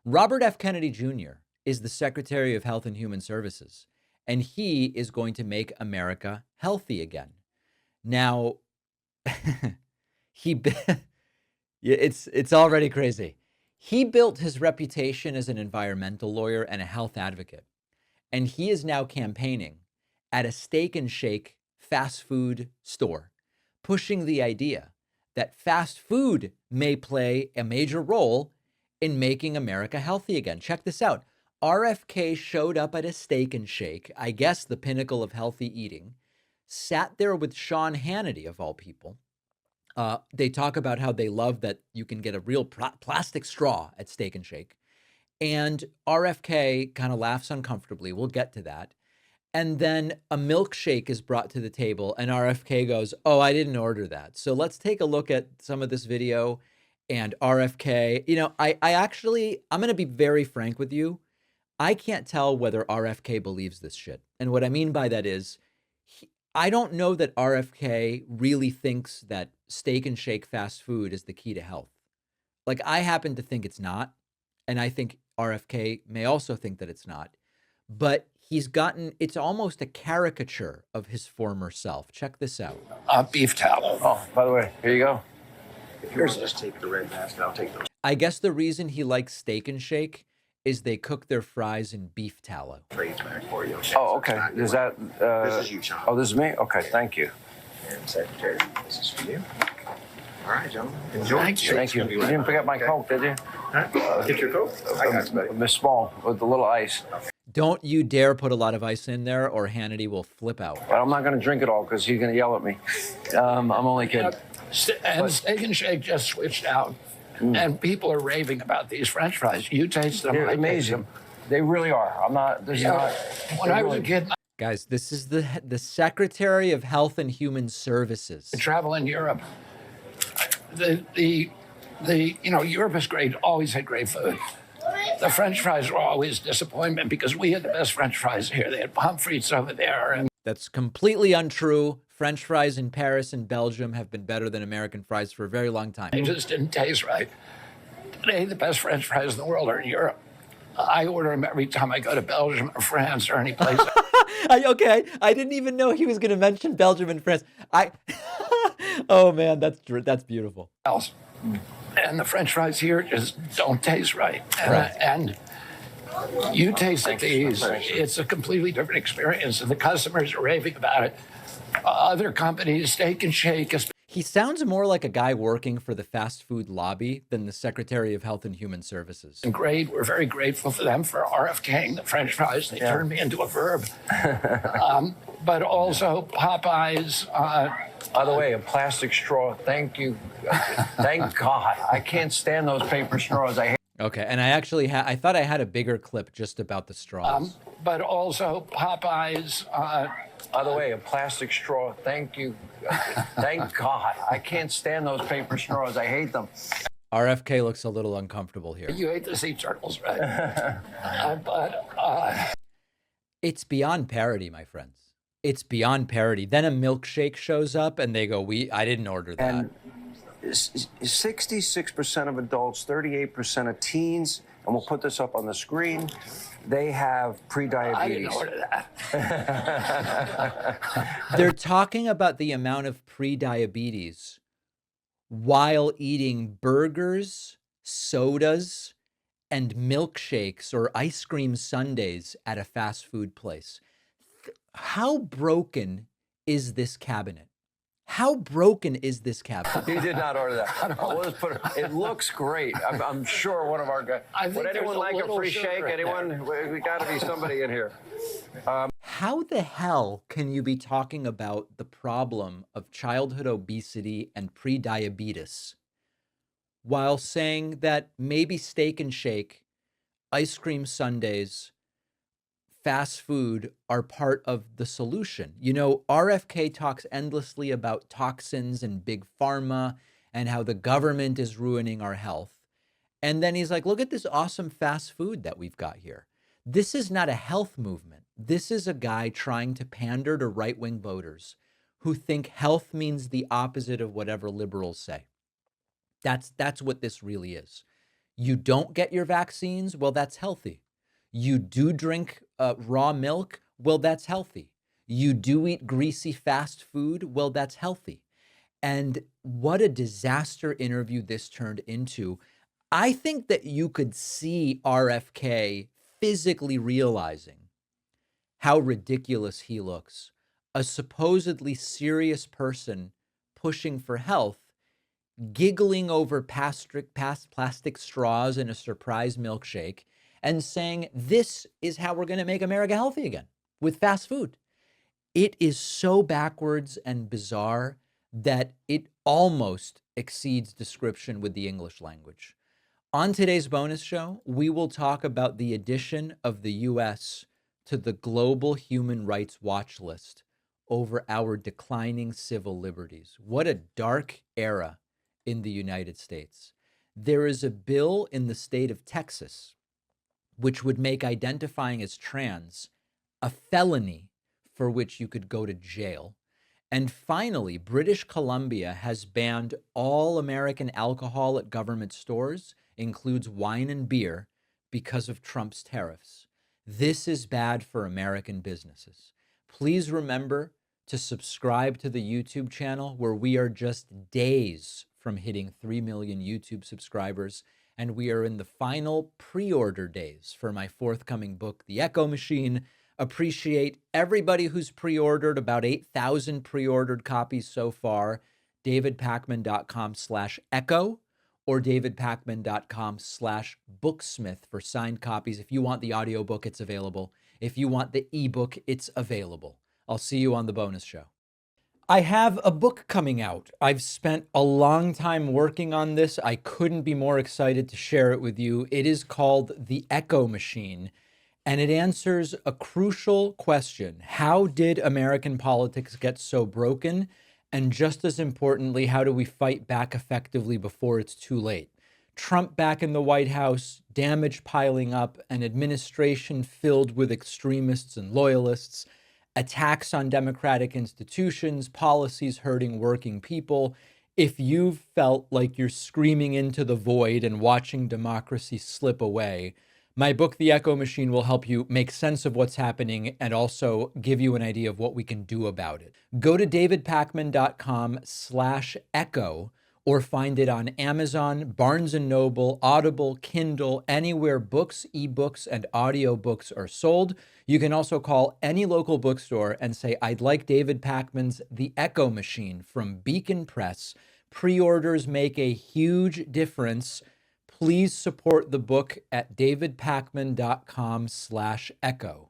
Robert F. Kennedy Jr. is the Secretary of Health and Human Services, and he is going to make America healthy again. Now, he it's already crazy. He built his reputation as an environmental lawyer and a health advocate, and he is now campaigning at a Steak and Shake fast food store, pushing the idea that fast food may play a major role in making America healthy again. Check this out. RFK showed up at a Steak and Shake, I guess the pinnacle of healthy eating, sat there with Sean Hannity, of all people. They talk about how they love that you can get a real plastic straw at Steak and Shake. And RFK kind of laughs uncomfortably. We'll get to that. And then a milkshake is brought to the table, and RFK goes, "Oh, I didn't order that." So let's take a look at some of this video. And RFK, I'm going to be very frank with you. I can't tell whether RFK believes this shit. And what I mean by that is, I don't know that RFK really thinks that Steak and Shake fast food is the key to health. Like, I happen to think it's not. And I think RFK may also think that it's not. But it's almost a caricature of his former self. Check this out. Beef tallow. Oh, by the way, here you go. If you want to just take the red mask, and I'll take those. I guess the reason he likes Steak and Shake is they cook their fries in beef tallow. Trades back for you. Oh, okay. Is that? This is you, Sean. Oh, this is me. Okay, thank you. And Secretary, this is for you. All right, gentlemen. Enjoy. Thank you. You didn't pick up my Coke, did you? Get your Coke. I got you, buddy. Miss Small with the little ice. Don't you dare put a lot of ice in there, or Hannity will flip out. But I'm not going to drink it all because he's going to yell at me. I'm only kidding. And Steak and Shake just switched out, and people are raving about these French fries. You taste them. They're I taste amazing. them. They really are. I'm not. This is not. When I was a kid, Guys, this is the Secretary of Health and Human Services. I travel in Europe. Europe is great. Always had great food. The French fries were always a disappointment because we had the best French fries here. They had pommes frites over there, and That's completely untrue. French fries in Paris and Belgium have been better than American fries for a very long time. they just didn't taste right. Today, the best French fries in the world are in Europe. I order them every time I go to Belgium or France or any place. I didn't even know he was going to mention Belgium and France. Oh man, that's beautiful. else. And the French fries here just don't taste right. And you taste these, it's a completely different experience, and the customers are raving about it. Other companies, Steak and Shake, He sounds more like a guy working for the fast food lobby than the Secretary of Health and Human Services. great. We're very grateful for them for RFKing the French fries. They turned me into a verb. But also Popeyes. By the way, a plastic straw. Thank you. Thank God. I can't stand those paper straws. I hate. Okay, and I thought I had a bigger clip just about the straws. But also Popeyes. By the way, a plastic straw. Thank you. Thank God. I can't stand those paper straws. I hate them. RFK looks a little uncomfortable here. You hate the sea turtles, right? It's beyond parody, my friends. It's beyond parody. Then a milkshake shows up and they go, I didn't order that. And 66% of adults, 38% of teens, and we'll put this up on the screen, they have prediabetes. I didn't order that. They're talking about the amount of prediabetes while eating burgers, sodas, and milkshakes or ice cream sundaes at a fast food place. How broken is this cabinet? How broken is this cabinet? He did not order that. It looks great. I'm sure one of our guys. Would anyone like a free shake? Anyone? We got to be somebody in here. How the hell can you be talking about the problem of childhood obesity and prediabetes while saying that maybe Steak and Shake, ice cream sundaes, fast food are part of the solution? You know, RFK talks endlessly about toxins and big pharma and how the government is ruining our health. And then he's like, look at this awesome fast food that we've got here. This is not a health movement. This is a guy trying to pander to right-wing voters who think health means the opposite of whatever liberals say. That's what this really is. You don't get your vaccines? Well, that's healthy. You do drink raw milk? Well, that's healthy. You do eat greasy fast food? Well, that's healthy. And what a disaster interview this turned into. I think that you could see RFK physically realizing how ridiculous he looks. A supposedly serious person pushing for health, giggling over plastic straws in a surprise milkshake, and saying, this is how we're going to make America healthy again with fast food. It is so backwards and bizarre that it almost exceeds description with the English language. On today's bonus show, we will talk about the addition of the US to the global human rights watch list over our declining civil liberties. What a dark era in the United States. There is a bill in the state of Texas which would make identifying as trans a felony for which you could go to jail. And finally, British Columbia has banned all American alcohol at government stores, includes wine and beer, because of Trump's tariffs. This is bad for American businesses. Please remember to subscribe to the YouTube channel, where we are just days from hitting 3 million YouTube subscribers, and we are in the final pre-order days for my forthcoming book, The Echo Machine. Appreciate everybody who's pre-ordered, about 8,000 pre-ordered copies so far. davidpakman.com/echo or davidpakman.com/booksmith for signed copies. If you want the audiobook, it's available. If you want the ebook, it's available. I'll see you on the bonus show. I have a book coming out. I've spent a long time working on this. I couldn't be more excited to share it with you. It is called The Echo Machine, and it answers a crucial question. How did American politics get so broken? And just as importantly, how do we fight back effectively before it's too late? Trump back in the White House, damage piling up, an administration filled with extremists and loyalists, attacks on democratic institutions, policies hurting working people. If you've felt like you're screaming into the void and watching democracy slip away, my book, The Echo Machine, will help you make sense of what's happening and also give you an idea of what we can do about it. Go to davidpakman.com/echo or find it on Amazon, Barnes & Noble, Audible, Kindle, anywhere books, ebooks, and audiobooks are sold. You can also call any local bookstore and say, I'd like David Pakman's The Echo Machine from Beacon Press. Pre-orders make a huge difference. Please support the book at davidpakman.com/echo.